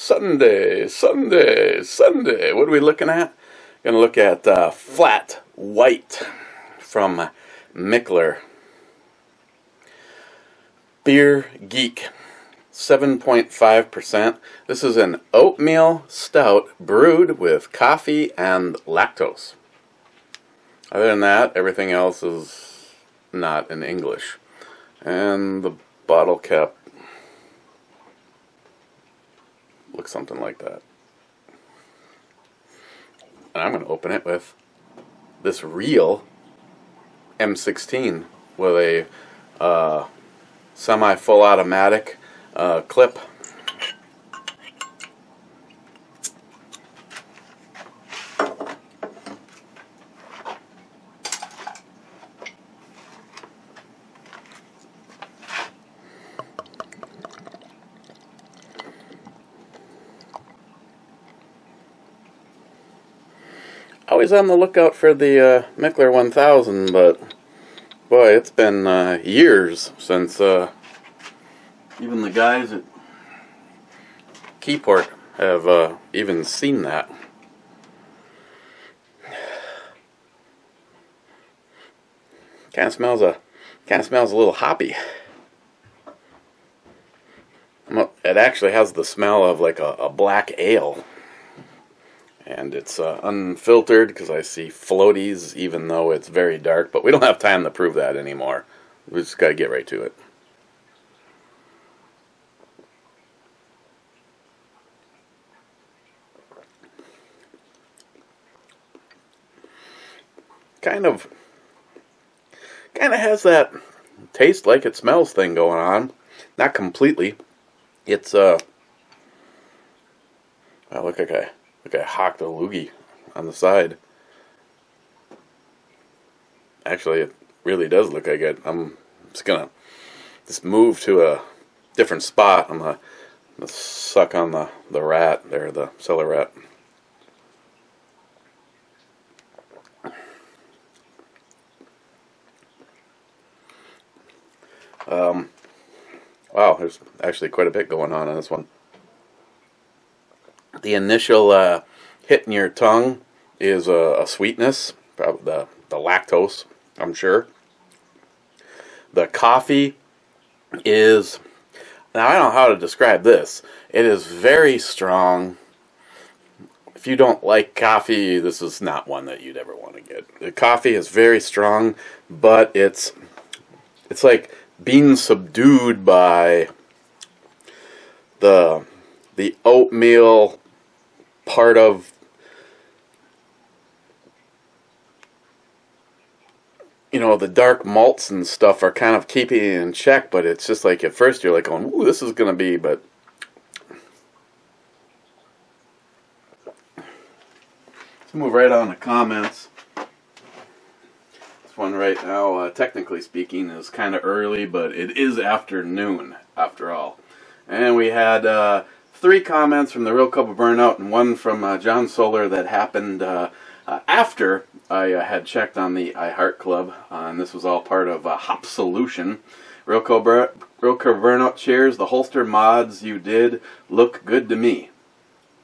Sunday. What are we looking at? Going to look at Flat White from Mikkeller. Beer Geek, 7.5%. This is an oatmeal stout brewed with coffee and lactose. Other than that, everything else is not in English. And the bottle cap looks something like that. And I'm going to open it with this real M16 with a semi-full automatic clip. Always on the lookout for the Mikkeller 1000, but boy, it's been years since even the guys at Keyport have even seen that. Kind of smells a little hoppy. It actually has the smell of like a black ale. And it's unfiltered because I see floaties, even though it's very dark. But we don't have time to prove that anymore. We just got to get right to it. Kind of has that taste like it smells thing going on. Not completely. It's well, look like I hocked a loogie on the side. Actually, it really does look like it. I'm just gonna move to a different spot. I'm gonna suck on the rat there, the cellar rat. Wow, there's actually quite a bit going on this one. The initial hit in your tongue is a sweetness, probably the lactose, I'm sure. The coffee is, now I don't know how to describe this. It is very strong. If you don't like coffee, this is not one that you'd ever want to get. The coffee is very strong, but it's like being subdued by the oatmeal part of, you know, the dark malts and stuff are kind of keeping it in check, but it's just like at first you're like going, ooh, this is going to be, but let's move right on to comments. This one right now, technically speaking, is kind of early, but it is afternoon after all. And we had 3 comments from the Real Cup of Burnout and 1 from John Solar that happened after I had checked on the iHeart Club, and this was all part of Hop Solution. Real Cup of Burnout cheers. The holster mods you did look good to me.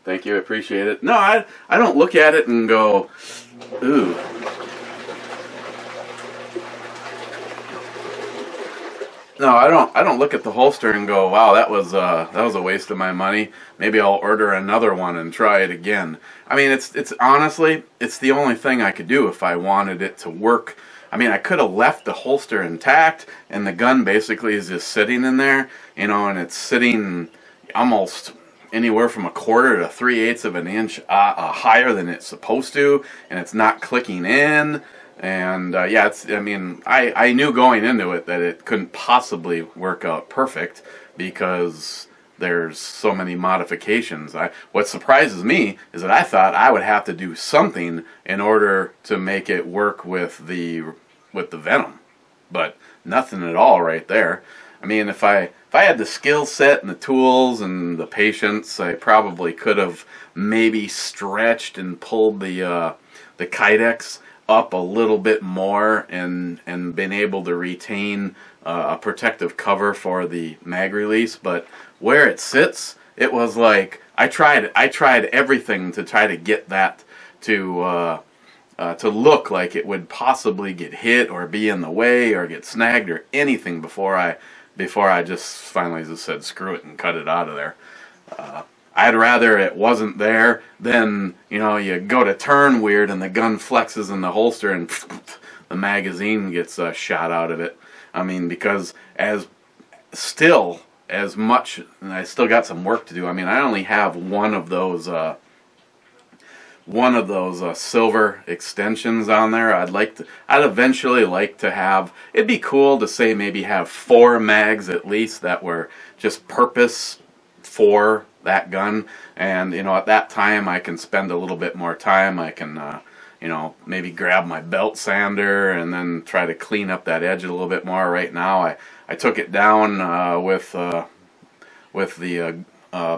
Thank you, I appreciate it. No, I don't look at it and go, ooh. No, I don't look at the holster and go, wow, that was a waste of my money. Maybe I'll order another one and try it again. I mean, it's honestly, it's the only thing I could do if I wanted it to work. I mean, I could have left the holster intact, and the gun basically is just sitting in there, you know, and it's sitting almost anywhere from 1/4 to 3/8 of an inch higher than it's supposed to, and it's not clicking in. And yeah, I mean, I knew going into it that it couldn't possibly work out perfect because there's so many modifications. What surprises me is that I thought I would have to do something in order to make it work with the venom, but nothing at all right there. I mean, if I had the skill set and the tools and the patience, I probably could have maybe stretched and pulled the Kydex up a little bit more and been able to retain a protective cover for the mag release. But where it sits, it was like I tried everything to try to get that to look like it would possibly get hit or be in the way or get snagged or anything before I just finally just said screw it and cut it out of there. I'd rather it wasn't there than, you know, you go to turn weird and the gun flexes in the holster and the magazine gets shot out of it. I mean, because as much, and I still got some work to do. I mean, I only have one of those silver extensions on there. I'd eventually like to have, it'd be cool to say maybe have 4 mags at least that were just purpose for that gun. And, you know, at that time I can spend a little bit more time. I can, you know, bench grab my belt sander and then try to clean up that edge a little bit more. Right now I took it down with the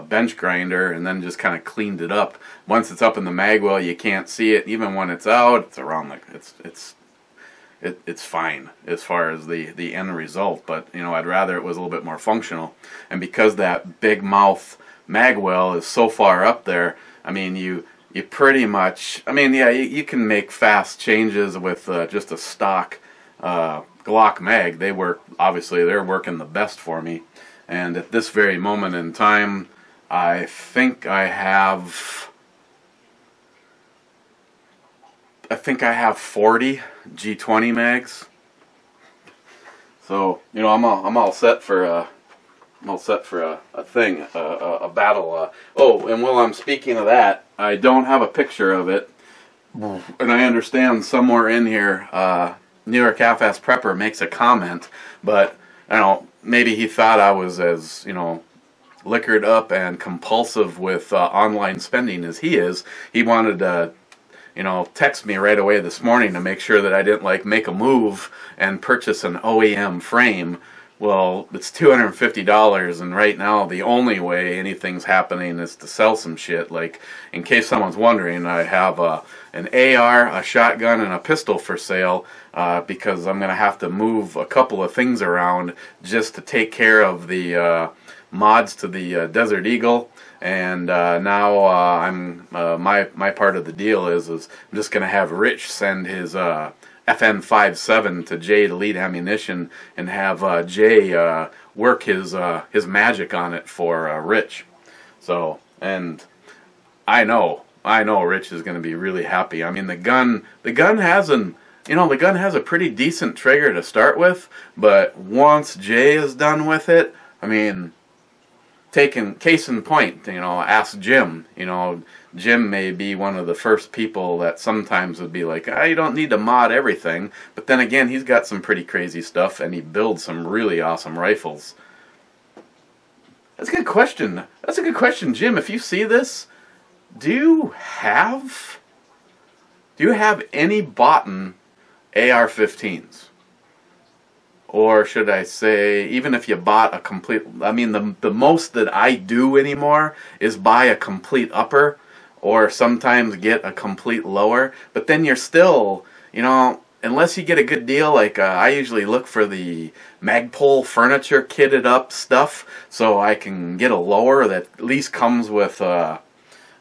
bench grinder and then just kind of cleaned it up. Once it's up in the mag well, you can't see it. Even when it's out, it's around it's fine as far as the end result. But, you know, I'd rather it was a little bit more functional. And because that big mouth mag well is so far up there, I mean, you pretty much, I mean, yeah, you can make fast changes with just a stock Glock mag. They work, obviously they're working the best for me. And at this very moment in time, I think I have 40 G20 mags. So, you know, I'm all set for a thing, a battle. Oh, and while I'm speaking of that, I don't have a picture of it, and I understand somewhere in here, New York Half-Ass Prepper makes a comment, but I don't know, maybe he thought I was as, you know, liquored up and compulsive with online spending as he is. He wanted to, you know, text me right away this morning to make sure that I didn't, like, make a move and purchase an OEM frame. Well, it's $250, and right now the only way anything's happening is to sell some shit. Like, in case someone's wondering, I have an AR, a shotgun, and a pistol for sale because I'm going to have to move a couple of things around just to take care of the mods to the Desert Eagle. And now my part of the deal is I'm just going to have Rich send his FN57 to Jay to lead ammunition and have Jay work his magic on it for Rich. So, and I know Rich is going to be really happy. I mean, the gun has a pretty decent trigger to start with, but once Jay is done with it, I mean, taking case in point, you know, ask Jim. You know, Jim may be one of the first people that sometimes would be like, you don't need to mod everything. But then again, he's got some pretty crazy stuff, and he builds some really awesome rifles. That's a good question. That's a good question, Jim. If you see this, do you have any boughten AR-15s? Or should I say, even if you bought a complete, I mean, the most that I do anymore is buy a complete upper, or sometimes get a complete lower. But then you're still, you know, unless you get a good deal, like I usually look for the Magpul furniture kitted up stuff, so I can get a lower that at least comes with, you know,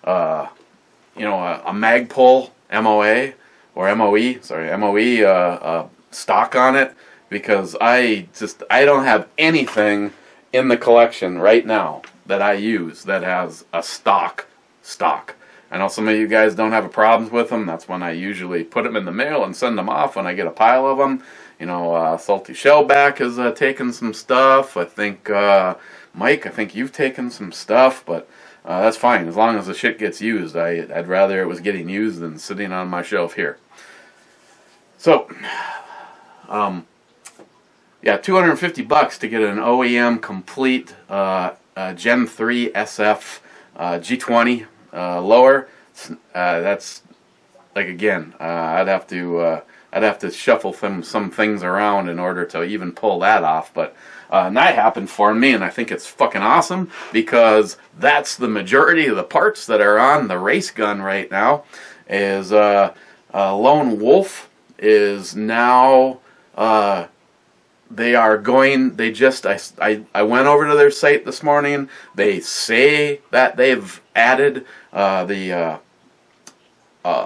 a Magpul MOA, or MOE, sorry, MOE stock on it. Because I don't have anything in the collection right now that I use that has a stock. I know some of you guys don't have problems with them. That's when I usually put them in the mail and send them off when I get a pile of them. You know, Salty Shellback has taken some stuff. I think, Mike, I think you've taken some stuff, but that's fine. As long as the shit gets used. I'd rather it was getting used than sitting on my shelf here. So, yeah, $250 to get an OEM complete Gen 3 SF G20 lower. That's, like, again, I'd have to shuffle some things around in order to even pull that off. But that happened for me, and I think it's fucking awesome because that's the majority of the parts that are on the race gun right now. Is Lone Wolf is now they are going. They just I went over to their site this morning. They say that they've added the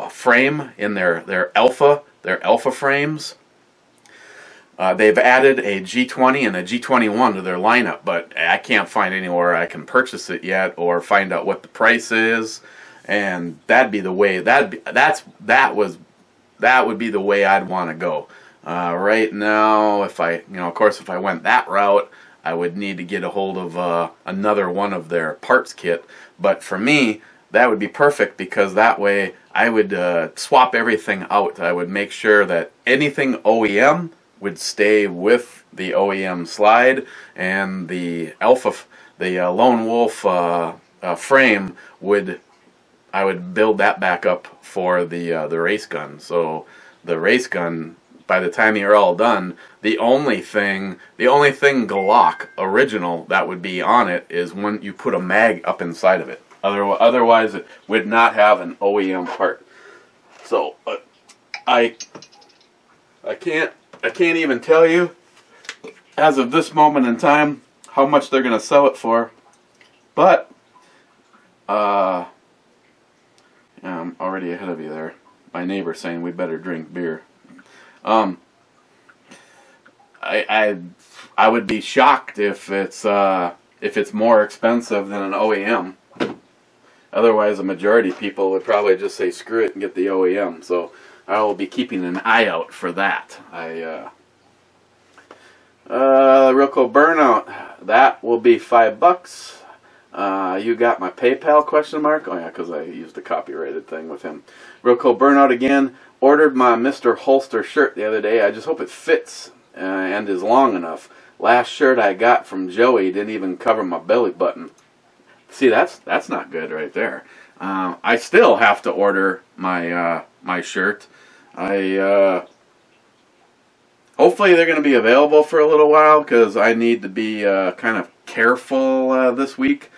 frame in their alpha frames. They've added a G20 and a G21 to their lineup, but I can't find anywhere I can purchase it yet or find out what the price is. And that'd be the way. That would be the way I'd want to go. Right now, if I, of course, if I went that route, I would need to get a hold of another one of their parts kit. But for me, that would be perfect, because that way I would swap everything out. I would make sure that anything OEM would stay with the OEM slide, and the Lone Wolf frame I would build that back up for the race gun. So the race gun, by the time you're all done, the only thing Glock original that would be on it is when you put a mag up inside of it. Otherwise, it would not have an OEM part. So I can't even tell you, as of this moment in time, how much they're going to sell it for. But I'm already ahead of you there. My neighbor's saying we better drink beer. I would be shocked if it's more expensive than an OEM. Otherwise, a majority of people would probably just say screw it and get the OEM. So I will be keeping an eye out for that. Real cool burnout. That will be $5. You got my PayPal question mark? Oh yeah, because I used a copyrighted thing with him. Real cool burnout again. Ordered my Mr. Holster shirt the other day. I just hope it fits and is long enough. Last shirt I got from Joey didn't even cover my belly button. See, that's not good right there. I still have to order my my shirt. Hopefully they're going to be available for a little while, because I need to be kind of careful this week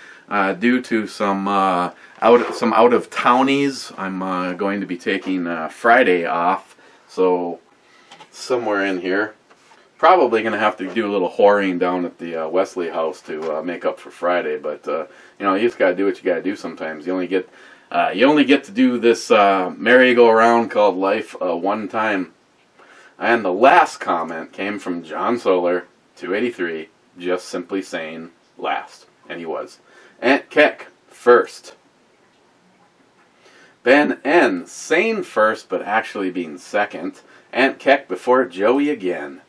due to some out of townies. I'm going to be taking Friday off, so somewhere in here. Probably going to have to do a little whoring down at the Wesley house to make up for Friday, but you just got to do what you got to do sometimes. You only get to do this merry-go-round called life one time. And the last comment came from John Solar, 283, just simply saying last, and he was. Aunt Keck first. Ben N saying first, but actually being second. Aunt Keck before Joey again.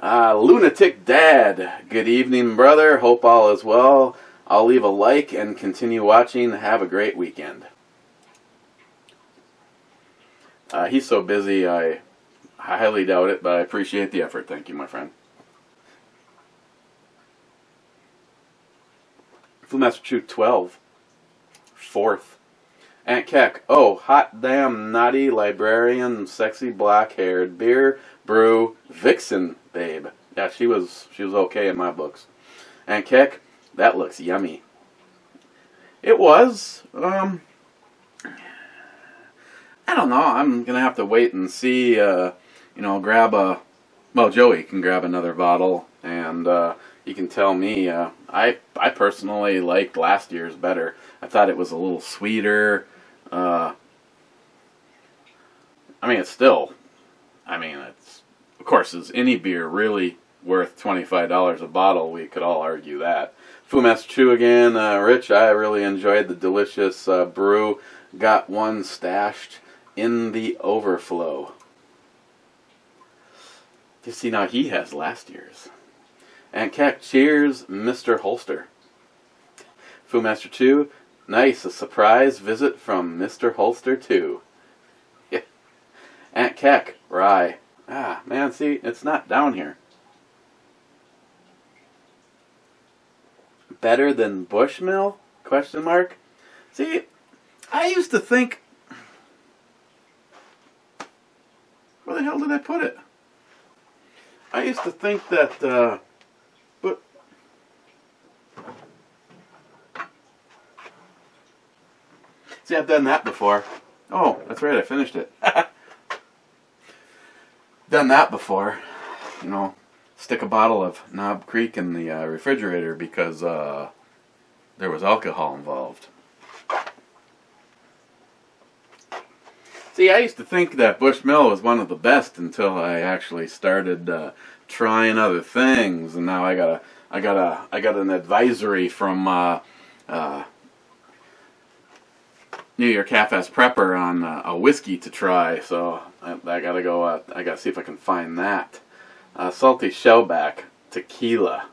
Lunatic Dad, good evening, brother. Hope all is well. I'll leave a like and continue watching. Have a great weekend. He's so busy, I highly doubt it, but I appreciate the effort. Thank you, my friend. Flemaster Chew 12. Fourth. Aunt Keck. Oh, hot damn naughty librarian, sexy black-haired beer brew vixen babe. Yeah, she was okay in my books. Aunt Keck, that looks yummy. It was. I don't know. I'm gonna have to wait and see. Grab a. Well, Joey can grab another bottle, and you can tell me. I personally liked last year's better. I thought it was a little sweeter. It's of course, is any beer really worth $25 a bottle? We could all argue that. Fumaster Chew again, Rich. I really enjoyed the delicious brew. Got one stashed in the overflow. You see, now he has last year's. And Keck, cheers, Mr. Holster. Fumaster Chew, nice, a surprise visit from Mr. Holster too. Yeah. Aunt Keck, rye. Ah, man, see, it's not down here. Better than Bushmill? Question mark. See, I used to think... Where the hell did I put it? I used to think that, but... See, I've done that before. Oh, that's right, I finished it. Done that before. stick a bottle of Knob Creek in the refrigerator because there was alcohol involved. See, I used to think that Bushmill was one of the best until I actually started trying other things, and now I got an advisory from New York Half-Ass Prepper on a whiskey to try. So I gotta go. I gotta see if I can find that. Salty Shellback Tequila.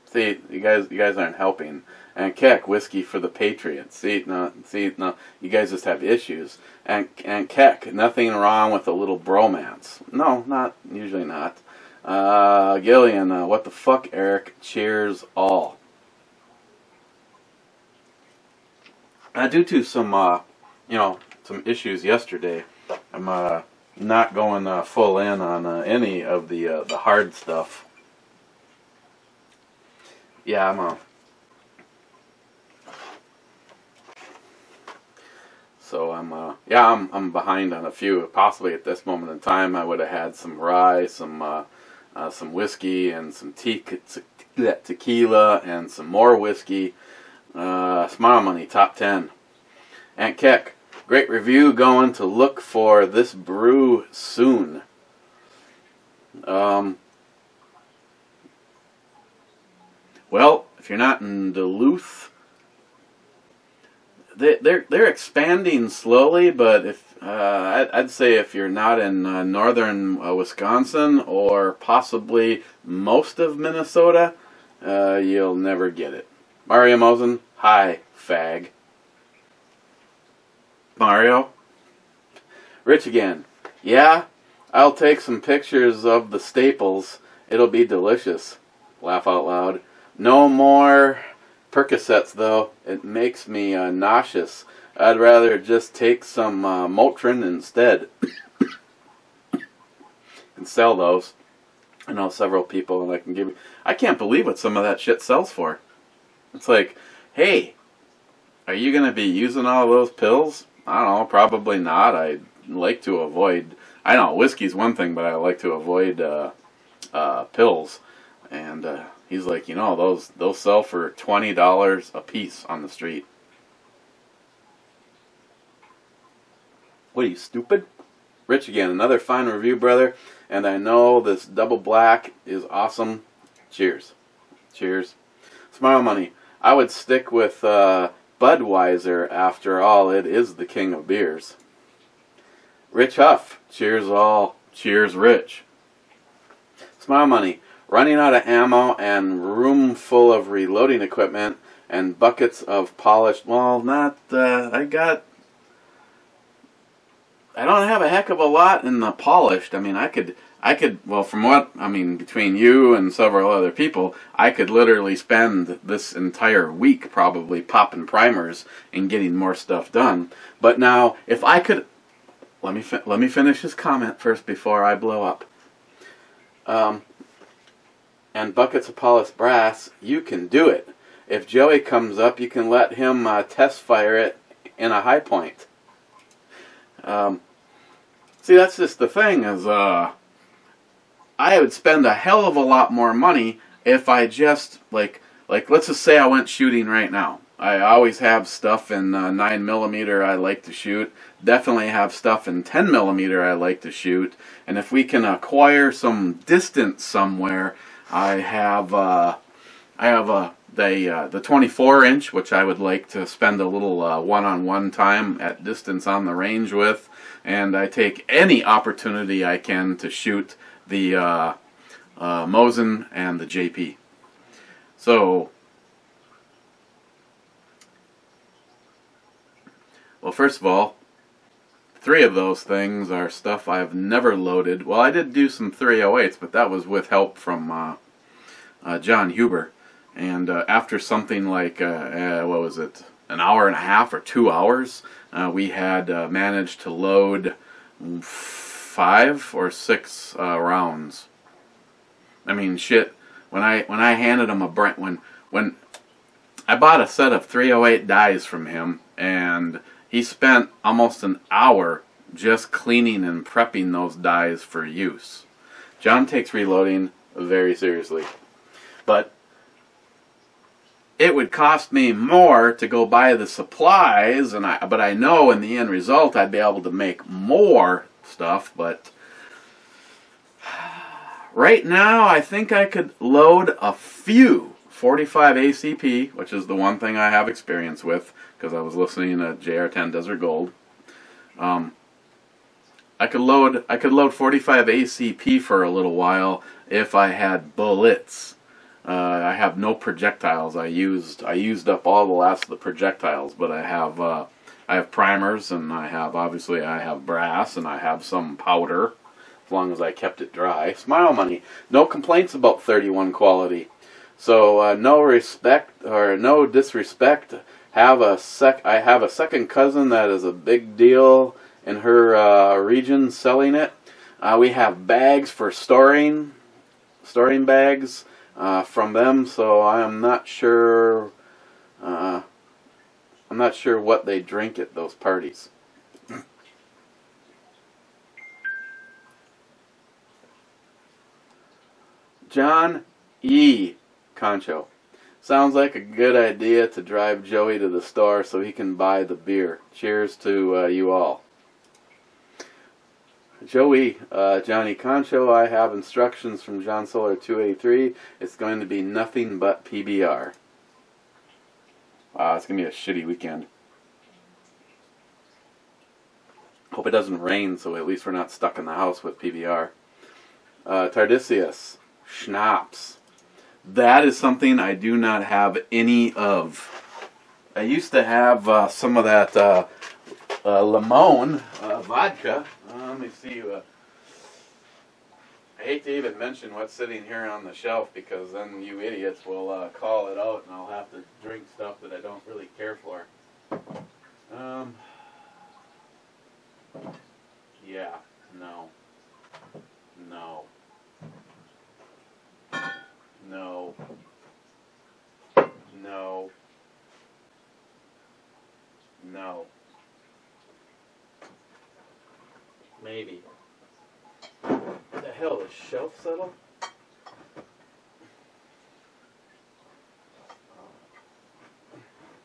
See, you guys aren't helping. And Keck, whiskey for the Patriots. See, no, you guys just have issues. And Keck, nothing wrong with a little bromance. No, usually not. Gillian, what the fuck, Eric? Cheers, all. Due to some, some issues yesterday, I'm not going full in on any of the hard stuff. Yeah, I'm behind on a few. Possibly at this moment in time, I would have had some rye, some whiskey, and some tequila, and some more whiskey. Smile Money top 10. Aunt Keck, great review. Going to look for this brew soon. Well, if you're not in Duluth, they're expanding slowly, but if I'd say if you're not in northern Wisconsin or possibly most of Minnesota, you'll never get it. Mario Mosen, hi, fag. Mario? Rich again. Yeah, I'll take some pictures of the staples. It'll be delicious. Laugh out loud. No more Percocets, though. It makes me nauseous. I'd rather just take some Motrin instead. And sell those. I know several people, and I can give you... I can't believe what some of that shit sells for. It's like, hey, are you going to be using all those pills? I don't know, probably not. I'd like to avoid... I know, whiskey's one thing, but I like to avoid pills. And he's like, those sell for $20 a piece on the street. What are you, stupid? Rich again, another fine review, brother. And I know this double black is awesome. Cheers. Cheers. Smile Money. I would stick with Budweiser. After all, it is the king of beers. Rich Huff. Cheers all. Cheers, Rich. Smile Money. Running out of ammo and room full of reloading equipment and buckets of polished... Well, not... I don't have a heck of a lot in the polished. I mean, I could, well, from what, between you and several other people, I could literally spend this entire week probably popping primers and getting more stuff done. But now, if I could, let me finish this comment first before I blow up. And buckets of polished brass, you can do it. If Joey comes up, you can let him test fire it in a high point. See, that's just the thing, is I would spend a hell of a lot more money if I just, like let's just say I went shooting right now. I always have stuff in 9mm I like to shoot. Definitely have stuff in 10mm I like to shoot. And if we can acquire some distance somewhere, I have the 24-inch, which I would like to spend a little one-on-one time at distance on the range with, and I take any opportunity I can to shoot the Mosin and the JP. So, well, first of all, 3 of those things are stuff I've never loaded. Well, I did do some 308s, but that was with help from John Huber. And after something like, what was it, an hour and a half or 2 hours, we had managed to load 5 or 6 rounds. I mean, shit. When I handed him a Brent, when I bought a set of 308 dies from him, and he spent almost an hour just cleaning and prepping those dies for use. John takes reloading very seriously. But it would cost me more to go buy the supplies, but I know in the end result I'd be able to make more stuff. But right now I think I could load a few 45 ACP, which is the one thing I have experience with because I was listening to JR10 Desert Gold. I could load 45 ACP for a little while if I had bullets. I have no projectiles. I used up all the last of the projectiles, but I have primers, and I have brass, and I have some powder, as long as I kept it dry. Smile money. No complaints about 31 quality. So no respect or no disrespect. I have a second cousin that is a big deal in her region selling it. We have bags for storing bags from them, so I'm not sure what they drink at those parties. John E. Concho. Sounds like a good idea to drive Joey to the store so he can buy the beer. Cheers to you all. Joey, Johnny Concho, I have instructions from John Solar 283. It's going to be nothing but PBR. Wow, it's going to be a shitty weekend. Hope it doesn't rain, so at least we're not stuck in the house with PBR. Tardisius, schnapps. That is something I do not have any of. I used to have some of that Limon vodka. Let me see. I hate to even mention what's sitting here on the shelf because then you idiots will call it out and I'll have to drink stuff that I don't really care for. Yeah, no. No. No. No. No. Maybe. What the hell, is shelf settle?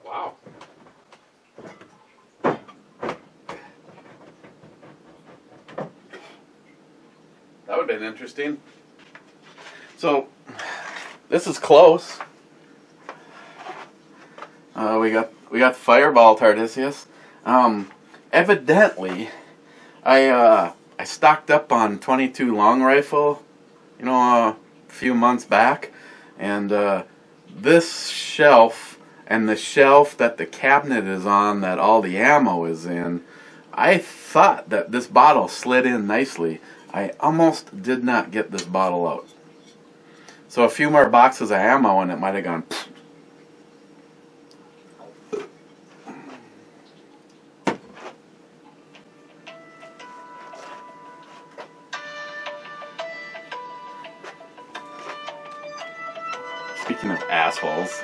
Wow. That would have been interesting. So, this is close. We got Fireball Tardisius. Evidently, I stocked up on 22 long rifle, a few months back, and this shelf and the shelf that the cabinet is on that all the ammo is in, I thought that this bottle slid in nicely. I almost did not get this bottle out. So a few more boxes of ammo and it might have gone pfft. Speaking of assholes,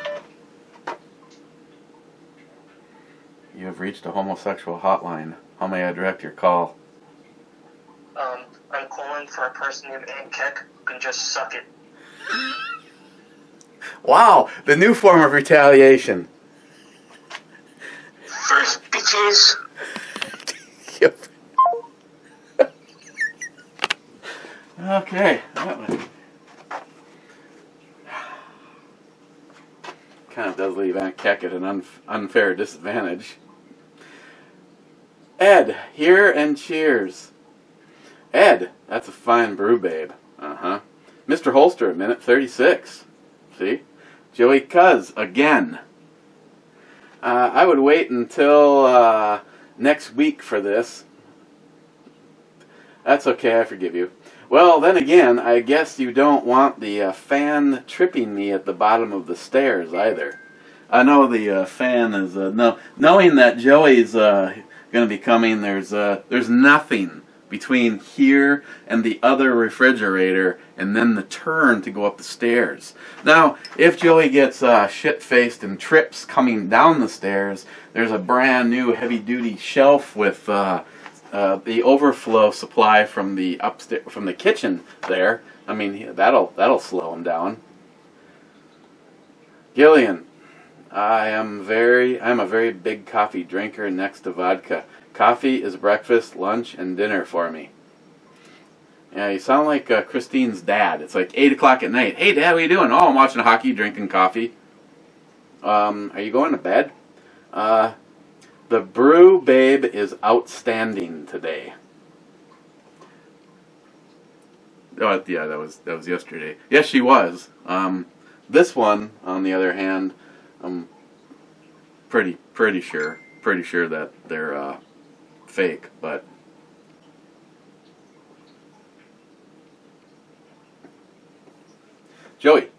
you have reached a homosexual hotline. How may I direct your call? I'm calling for a person named Ankek who can just suck it. Wow, the new form of retaliation. First, bitches. Yep. Okay. Kind of does leave Aunt Keck at an unfair disadvantage. Ed, here and cheers. Ed, that's a fine brew, babe. Uh-huh. Mr. Holster, a minute 36. See? Joey Cuz, again. I would wait until next week for this. That's okay, I forgive you. Well, then again, I guess you don't want the fan tripping me at the bottom of the stairs either. I know the fan is... knowing that Joey's going to be coming, there's nothing between here and the other refrigerator and then the turn to go up the stairs. Now, if Joey gets shit-faced and trips coming down the stairs, there's a brand new heavy-duty shelf with the overflow supply from the upstairs, from the kitchen there. I mean, that'll slow him down. Gillian, I'm a very big coffee drinker next to vodka. Coffee is breakfast, lunch, and dinner for me. Yeah, you sound like Christine's dad. It's like 8 o'clock at night. Hey, Dad, what you doing? Oh, I'm watching hockey, drinking coffee. Are you going to bed? The brew babe is outstanding today. Oh, yeah, that was yesterday. Yes, she was. This one, on the other hand, I'm pretty sure that they're fake, but Joey,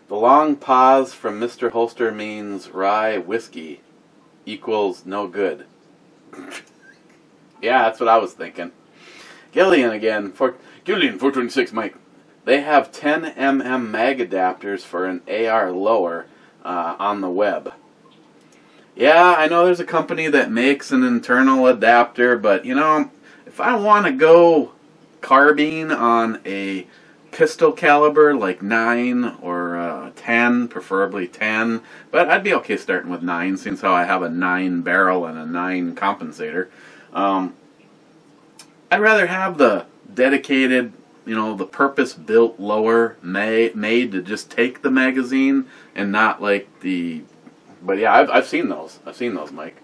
the long pause from Mr. Holster means rye whiskey equals no good. Yeah, that's what I was thinking. Gillian again, Gillian 426 Mike. They have 10mm mag adapters for an AR lower on the web. Yeah, I know there's a company that makes an internal adapter, but you know, if I want to go carbine on a pistol caliber like 9 or 10, preferably 10, but I'd be okay starting with 9 since how I have a 9 barrel and a 9 compensator. I'd rather have the dedicated, you know, the purpose-built lower made to just take the magazine and not like the... But yeah, I've seen those. I've seen those, Mike.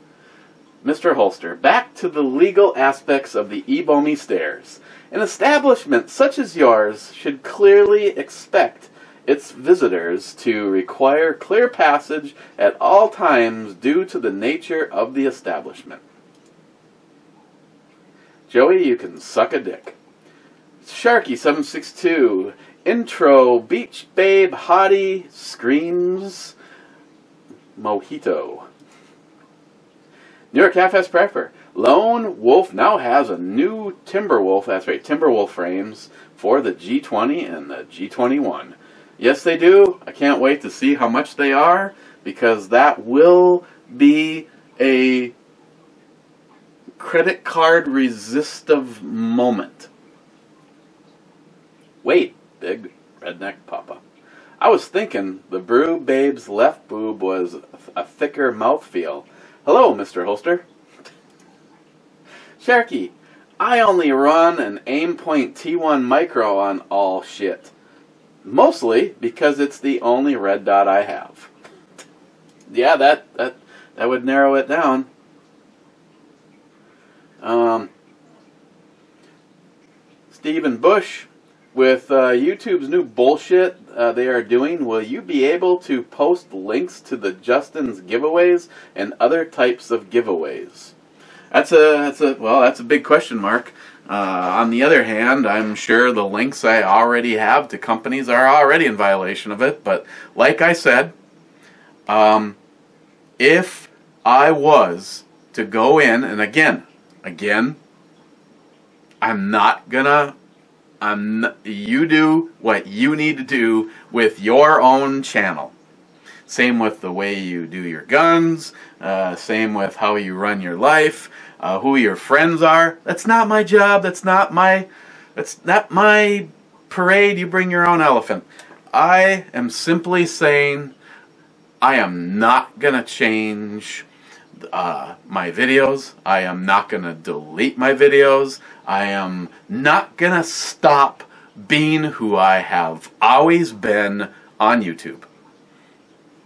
Mr. Holster, back to the legal aspects of the Ebomi stairs. An establishment such as yours should clearly expect its visitors to require clear passage at all times due to the nature of the establishment. Joey, you can suck a dick. Sharky762, intro, beach babe, hottie, screams, mojito. New York Half-Ass Prepper. Lone Wolf now has a new Timberwolf, that's right, Timberwolf frames for the G20 and the G21. Yes, they do. I can't wait to see how much they are, because that will be a credit card resistive moment. Wait, big redneck papa. I was thinking the brew babe's left boob was a thicker mouthfeel. Hello, Mr. Holster. Sharky, I only run an Aimpoint T1 Micro on all shit. Mostly because it's the only red dot I have. Yeah, that would narrow it down. Stephen Bush, with YouTube's new bullshit they are doing, will you be able to post links to the Justin's giveaways and other types of giveaways? That's a big question mark. On the other hand, I'm sure the links I already have to companies are already in violation of it. But like I said, if I was to go in, and again, you do what you need to do with your own channel. Same with the way you do your guns, same with how you run your life, who your friends are. That's not my job, that's not my parade, you bring your own elephant. I am simply saying I am not going to change my videos. I am not going to delete my videos. I am not going to stop being who I have always been on YouTube.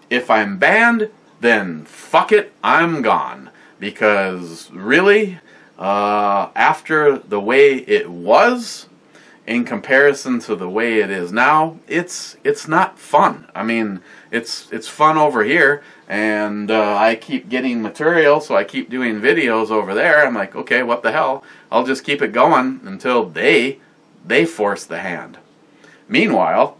If I'm banned, then fuck it, I'm gone. Because really, after the way it was, in comparison to the way it is now, it's not fun. I mean, it's fun over here, and I keep getting material, so I keep doing videos over there. I'm like, okay, what the hell? I'll just keep it going until they force the hand. Meanwhile,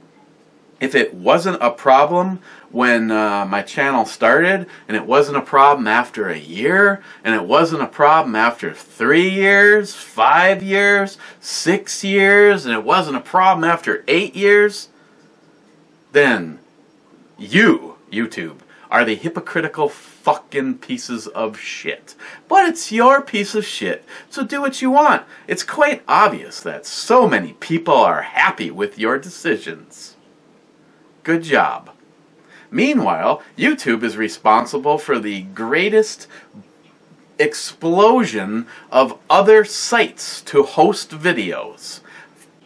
if it wasn't a problem when my channel started, and it wasn't a problem after a year, and it wasn't a problem after 3 years, 5 years, 6 years, and it wasn't a problem after 8 years, then you, YouTube, are the hypocritical fucking pieces of shit. But it's your piece of shit, so do what you want. It's quite obvious that so many people are happy with your decisions. Good job. Meanwhile, YouTube is responsible for the greatest explosion of other sites to host videos.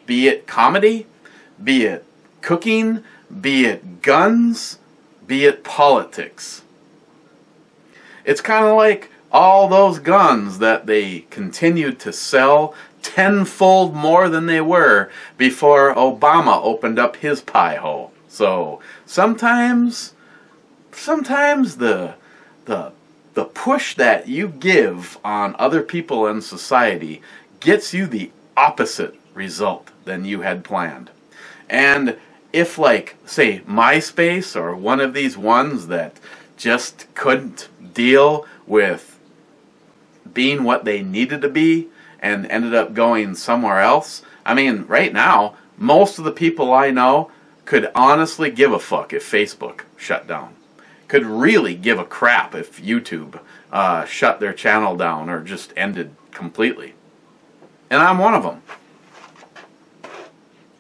Be it comedy, be it cooking, be it guns, be it politics. It's kind of like all those guns that they continued to sell tenfold more than they were before Obama opened up his pie hole. So sometimes the push that you give on other people in society gets you the opposite result than you had planned. And if, like, say, MySpace or one of these ones that just couldn't deal with being what they needed to be and ended up going somewhere else, I mean, right now, most of the people I know could honestly give a fuck if Facebook shut down. Could really give a crap if YouTube shut their channel down or just ended completely. And I'm one of them.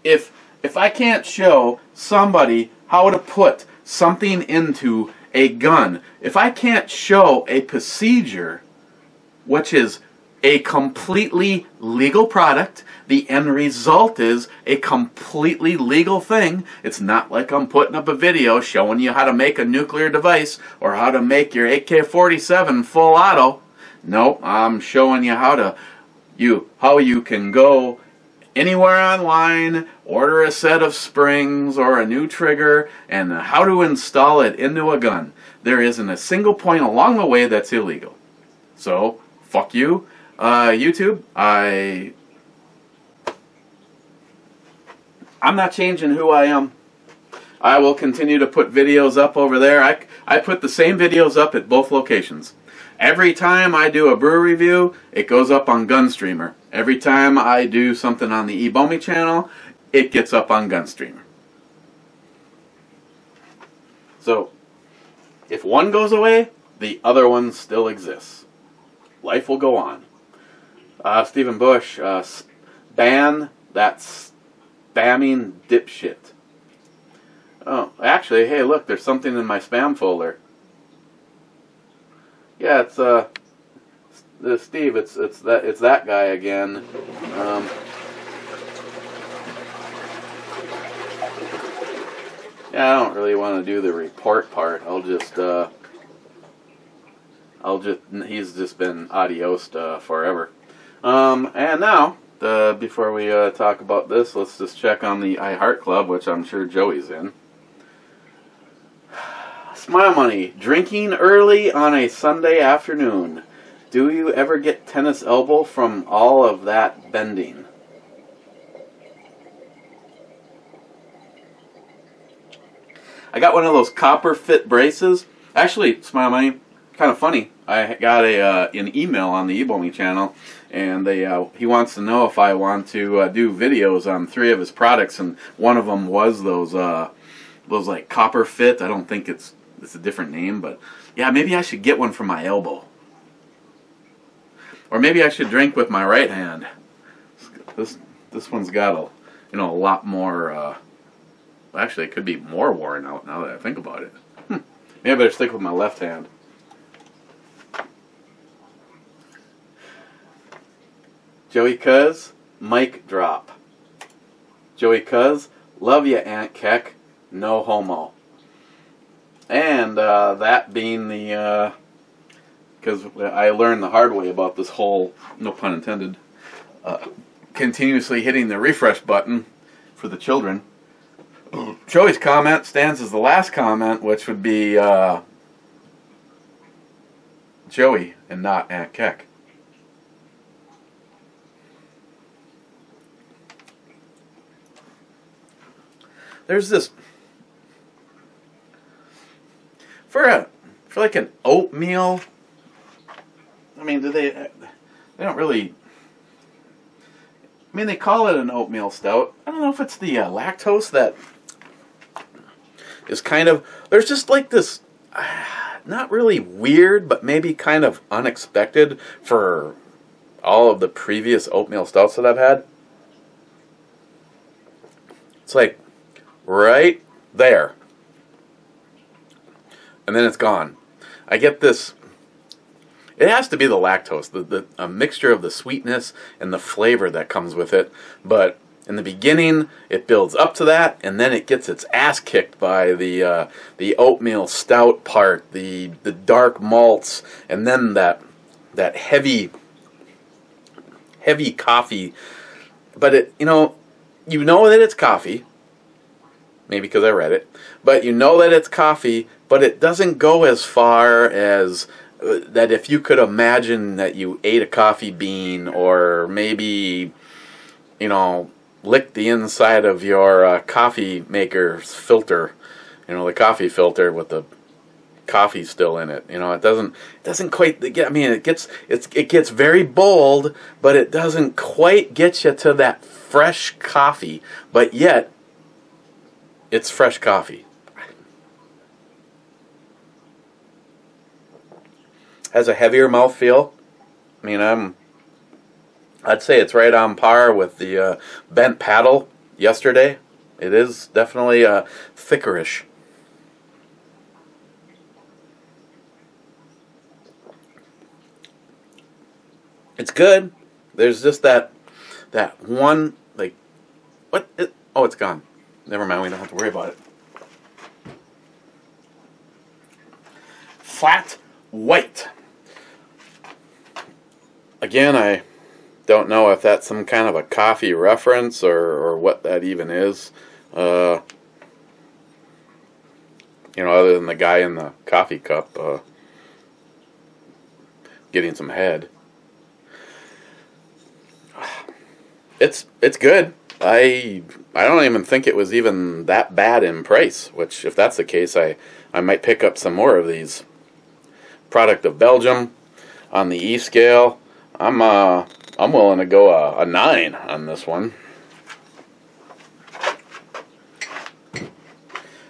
If I can't show somebody how to put something into a gun, if I can't show a procedure which is a completely legal product, the end result is a completely legal thing. It's not like I'm putting up a video showing you how to make a nuclear device or how to make your AK-47 full auto. Nope, I'm showing you how you can go anywhere online, order a set of springs or a new trigger, and how to install it into a gun. There isn't a single point along the way that's illegal. So, fuck you. YouTube, I'm not changing who I am. I will continue to put videos up over there. I put the same videos up at both locations. Every time I do a brew review, it goes up on Gunstreamer. Every time I do something on the eBomi channel, it gets up on Gunstreamer. So, if one goes away, the other one still exists. Life will go on. Stephen Bush, ban that spamming dipshit. Oh, actually, hey, look, there's something in my spam folder. Yeah, it's Steve. It's that guy again. Yeah, I don't really want to do the report part. He's just been adiosed forever. And now, before we talk about this, let's just check on the iHeart Club, which I'm sure Joey's in. Smile Money, drinking early on a Sunday afternoon. Do you ever get tennis elbow from all of that bending? I got one of those copper fit braces. Actually, Smile Money, kind of funny. I got an email on the eBomi channel, and he wants to know if I want to do videos on 3 of his products, and one of them was those like copper fit. I don't think it's a different name, but yeah, maybe I should get one for my elbow, or maybe I should drink with my right hand. This one's got a lot more. Actually, it could be more worn out now that I think about it. Maybe I better stick with my left hand. Joey Cuz, mic drop. Joey Cuz, love ya, Aunt Keck, no homo. And that being the, because I learned the hard way about this whole, no pun intended, continuously hitting the refresh button for the children. Joey's comment stands as the last comment, which would be Joey and not Aunt Keck. There's this for like an oatmeal. I mean, they don't really. I mean, they call it an oatmeal stout. I don't know if it's the lactose that is kind of. There's just like this. not really weird, but maybe kind of unexpected for all of the previous oatmeal stouts that I've had. It's like right there. And then it's gone. I get this. It has to be the lactose, a mixture of the sweetness and the flavor that comes with it. But in the beginning, it builds up to that, and then it gets its ass kicked by the oatmeal stout part, the dark malts, and then that heavy coffee. But you know that it's coffee. Maybe because I read it, but you know that it's coffee. But it doesn't go as far as that if you could imagine that you ate a coffee bean, or maybe, you know, licked the inside of your coffee maker's filter, you know, the coffee filter with the coffee still in it. You know, it doesn't quite get. I mean, it gets very bold, but it doesn't quite get you to that fresh coffee. But yet, it's fresh coffee. Has a heavier mouthfeel. I mean, I'd say it's right on par with the bent paddle yesterday. It is definitely thickerish. It's good. There's just that one, like, what? Oh, it's gone. Never mind. We don't have to worry about it. Flat white. Again, I don't know if that's some kind of a coffee reference or what that even is. You know, other than the guy in the coffee cup getting some head. It's good. I don't even think it was even that bad in price, which if that's the case, I might pick up some more of these. Product of Belgium on the E scale. I'm willing to go a 9 on this one.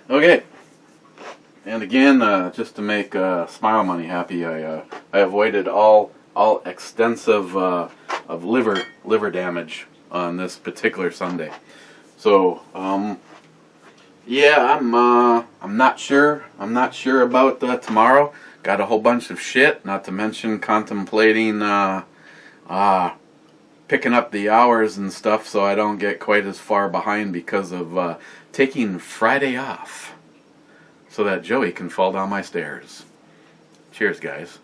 Okay. And again, just to make Smile Money happy, I avoided all extensive of liver damage on this particular Sunday. So yeah, I'm not sure. I'm not sure about tomorrow. Got a whole bunch of shit. Not to mention contemplating picking up the hours and stuff, so I don't get quite as far behind because of taking Friday off, so that Joey can fall down my stairs. Cheers, guys.